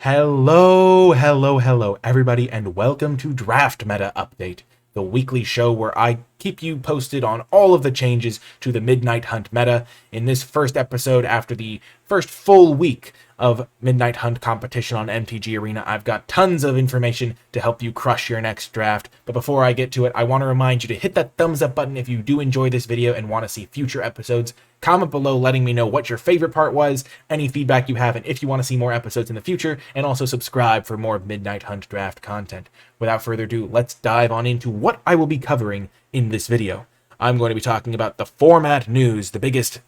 Hello, everybody, and welcome to Draft Meta Update, the weekly show where I keep you posted on all of the changes to the Midnight Hunt meta. In this first episode, after the first full week of Midnight Hunt competition on MTG Arena, I've got tons of information to help you crush your next draft. But before I get to it, I want to remind you to hit that thumbs up button if you do enjoy this video and want to see future episodes. Comment below letting me know what your favorite part was, any feedback you have, and if you want to see more episodes in the future, and also subscribe for more Midnight Hunt draft content. Without further ado, let's dive on into what I will be covering in this video. I'm going to be talking about the format news, the biggest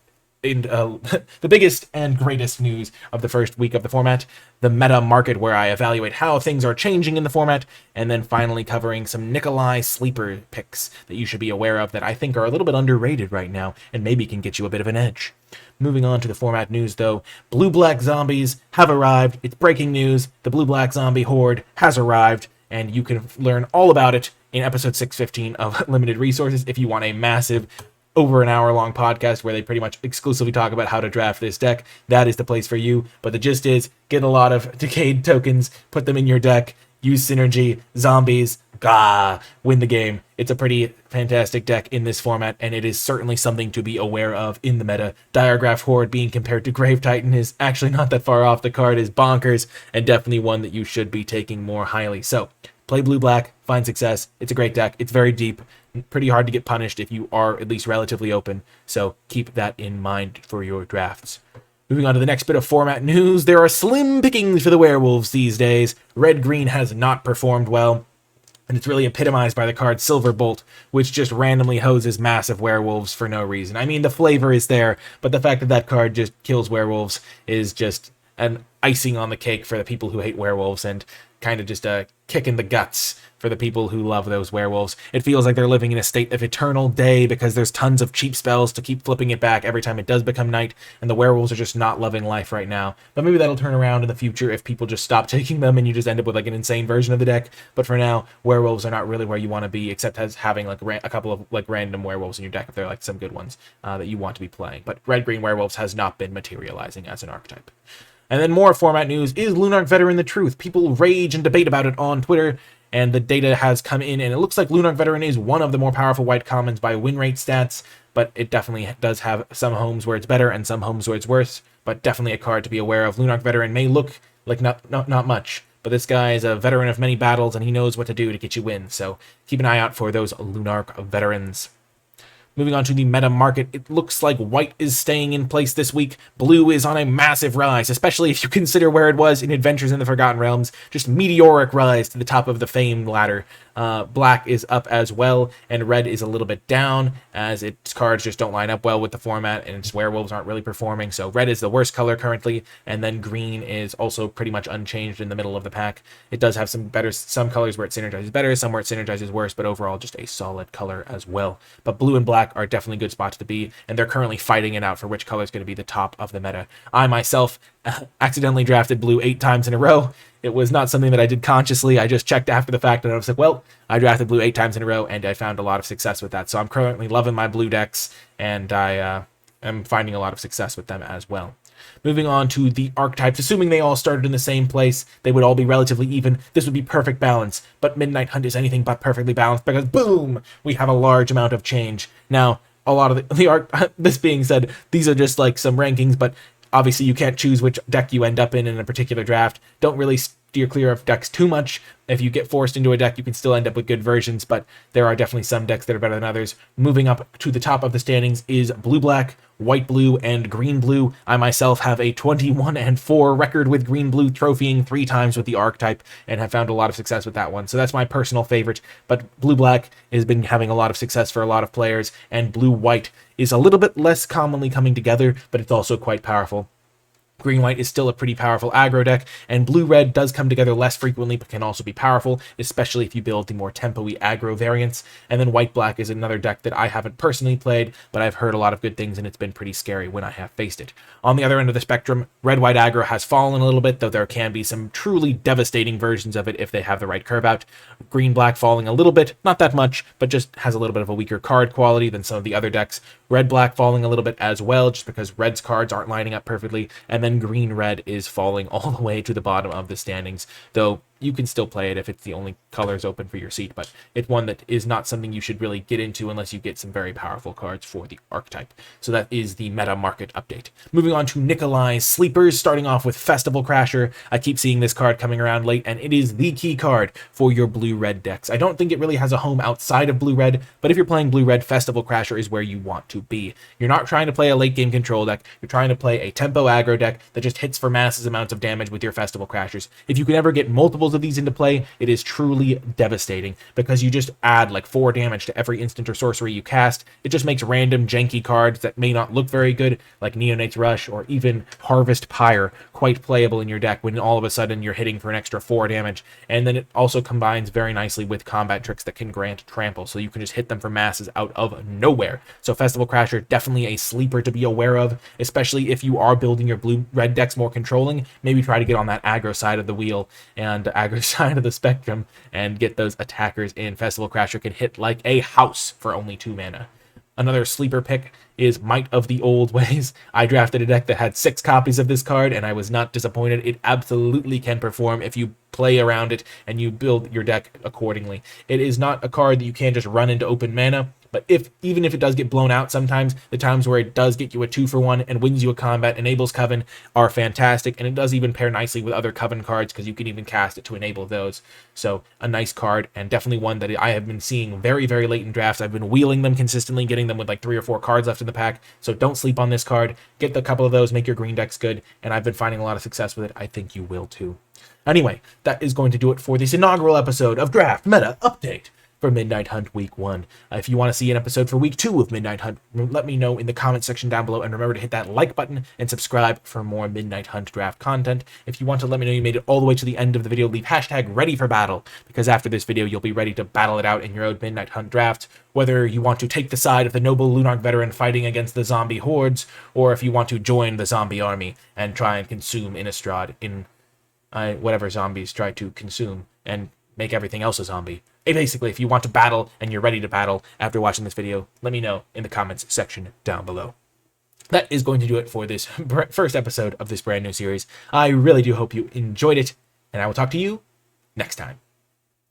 and greatest news of the first week of the format, the meta market where I evaluate how things are changing in the format, and then finally covering some Nicolai sleeper picks that you should be aware of that I think are a little bit underrated right now and maybe can get you a bit of an edge. Moving on to the format news though, blue-black zombies have arrived. It's breaking news. The blue-black zombie horde has arrived, and you can learn all about it in episode 615 of Limited Resources if you want a massive over an hour-long podcast where they pretty much exclusively talk about how to draft this deck. That is the place for you. But the gist is, get a lot of Decayed tokens, put them in your deck, use Synergy, zombies, win the game. It's a pretty fantastic deck in this format, and it is certainly something to be aware of in the meta. Diregraph Horde being compared to Grave Titan is actually not that far off. The card is bonkers, and definitely one that you should be taking more highly. So, play blue-black, find success. It's a great deck. It's very deep. Pretty hard to get punished if you are at least relatively open, so keep that in mind for your drafts. Moving on to the next bit of format news, there are slim pickings for the werewolves these days. Red-green has not performed well, and it's really epitomized by the card Silverbolt, which just randomly hoses massive werewolves for no reason. I mean, the flavor is there, but the fact that that card just kills werewolves is just an icing on the cake for the people who hate werewolves, and kind of just a kick in the guts for the people who love those werewolves. It feels like they're living in a state of eternal day because there's tons of cheap spells to keep flipping it back every time it does become night, and the werewolves are just not loving life right now. But maybe that'll turn around in the future if people just stop taking them and you just end up with like an insane version of the deck. But for now, werewolves are not really where you want to be, except as having like a couple of like random werewolves in your deck if they're like some good ones that you want to be playing. But red-green werewolves has not been materializing as an archetype. And then more format news, is Lunark Veteran the truth? People rage and debate about it on Twitter, and the data has come in, and it looks like Lunark Veteran is one of the more powerful white commons by win rate stats, but it definitely does have some homes where it's better and some homes where it's worse, but definitely a card to be aware of. Lunark Veteran may look like not much, but this guy is a veteran of many battles, and he knows what to do to get you wins, so keep an eye out for those Lunark Veterans. Moving on to the meta market, it looks like white is staying in place this week. Blue is on a massive rise, especially if you consider where it was in Adventures in the Forgotten Realms. Just meteoric rise to the top of the fame ladder. Black is up as well, and red is a little bit down, as its cards just don't line up well with the format, and its werewolves aren't really performing. So red is the worst color currently, and then green is also pretty much unchanged in the middle of the pack. It does have some colors where it synergizes better, some where it synergizes worse, but overall just a solid color as well. But blue and black are definitely good spots to be, and they're currently fighting it out for which color is going to be the top of the meta. I myself accidentally drafted blue 8 times in a row. It was not something that I did consciously. I just checked after the fact, and I was like, well, I drafted blue 8 times in a row, and I found a lot of success with that. So I'm currently loving my blue decks, and I am finding a lot of success with them as well. Moving on to the archetypes, assuming they all started in the same place, they would all be relatively even. This would be perfect balance, but Midnight Hunt is anything but perfectly balanced because, boom, we have a large amount of change. Now, a lot of the art. This being said, these are just like some rankings, but obviously you can't choose which deck you end up in a particular draft. Don't really steer clear of decks too much. If you get forced into a deck, you can still end up with good versions, but there are definitely some decks that are better than others. Moving up to the top of the standings is blue-black, white-blue, and green-blue. I myself have a 21-4 record with green-blue, trophying 3 times with the archetype, and have found a lot of success with that one. So that's my personal favorite, but blue-black has been having a lot of success for a lot of players, and blue-white is a little bit less commonly coming together, but it's also quite powerful. Green-white is still a pretty powerful aggro deck, and blue-red does come together less frequently but can also be powerful, especially if you build the more tempo-y aggro variants. And then white-black is another deck that I haven't personally played, but I've heard a lot of good things, and it's been pretty scary when I have faced it. On the other end of the spectrum, red-white aggro has fallen a little bit, though there can be some truly devastating versions of it if they have the right curve out. Green-black falling a little bit, not that much, but just has a little bit of a weaker card quality than some of the other decks. Red-black falling a little bit as well, just because red's cards aren't lining up perfectly, and then green-red is falling all the way to the bottom of the standings, though you can still play it if it's the only colors open for your seat, but it's one that is not something you should really get into unless you get some very powerful cards for the archetype. So that is the meta market update. Moving on to Nicolai's sleepers, starting off with Festival Crasher. I keep seeing this card coming around late, and it is the key card for your blue-red decks. I don't think it really has a home outside of blue-red, but if you're playing blue-red, Festival Crasher is where you want to be. You're not trying to play a late-game control deck. You're trying to play a tempo aggro deck that just hits for massive amounts of damage with your Festival Crashers. If you can ever get multiples of these into play, it is truly devastating, because you just add like 4 damage to every instant or sorcery you cast. It just makes random janky cards that may not look very good, like Neonate's Rush or even Harvest Pyre, quite playable in your deck when all of a sudden you're hitting for an extra 4 damage. And then it also combines very nicely with combat tricks that can grant trample, so you can just hit them for masses out of nowhere. So Festival Crasher, definitely a sleeper to be aware of, especially if you are building your blue-red decks more controlling. Maybe try to get on that aggro side of the wheel and aggro side of the spectrum and get those attackers in. Festival Crasher can hit like a house for only 2 mana. Another sleeper pick is Might of the Old Ways. I drafted a deck that had 6 copies of this card, and I was not disappointed. It absolutely can perform if you play around it and you build your deck accordingly. It is not a card that you can just run into open mana, but even if it does get blown out sometimes, the times where it does get you a 2-for-1 and wins you a combat, enables Coven, are fantastic, and it does even pair nicely with other Coven cards because you can even cast it to enable those. So a nice card, and definitely one that I have been seeing very, very late in drafts. I've been wheeling them consistently, getting them with like 3 or 4 cards left in the pack, so don't sleep on this card. Get a couple of those, make your green decks good, and I've been finding a lot of success with it. I think you will too. Anyway, that is going to do it for this inaugural episode of Draft Meta Update for Midnight Hunt Week 1. If you want to see an episode for Week 2 of Midnight Hunt, let me know in the comment section down below, and remember to hit that like button and subscribe for more Midnight Hunt draft content. If you want to let me know you made it all the way to the end of the video, leave hashtag ready for battle, because after this video you'll be ready to battle it out in your own Midnight Hunt draft, whether you want to take the side of the noble Lunarch veteran fighting against the zombie hordes, or if you want to join the zombie army and try and consume Innistrad in whatever zombies try to consume and make everything else a zombie. Basically, if you want to battle and you're ready to battle after watching this video, let me know in the comments section down below. That is going to do it for this first episode of this brand new series. I really do hope you enjoyed it, and I will talk to you next time.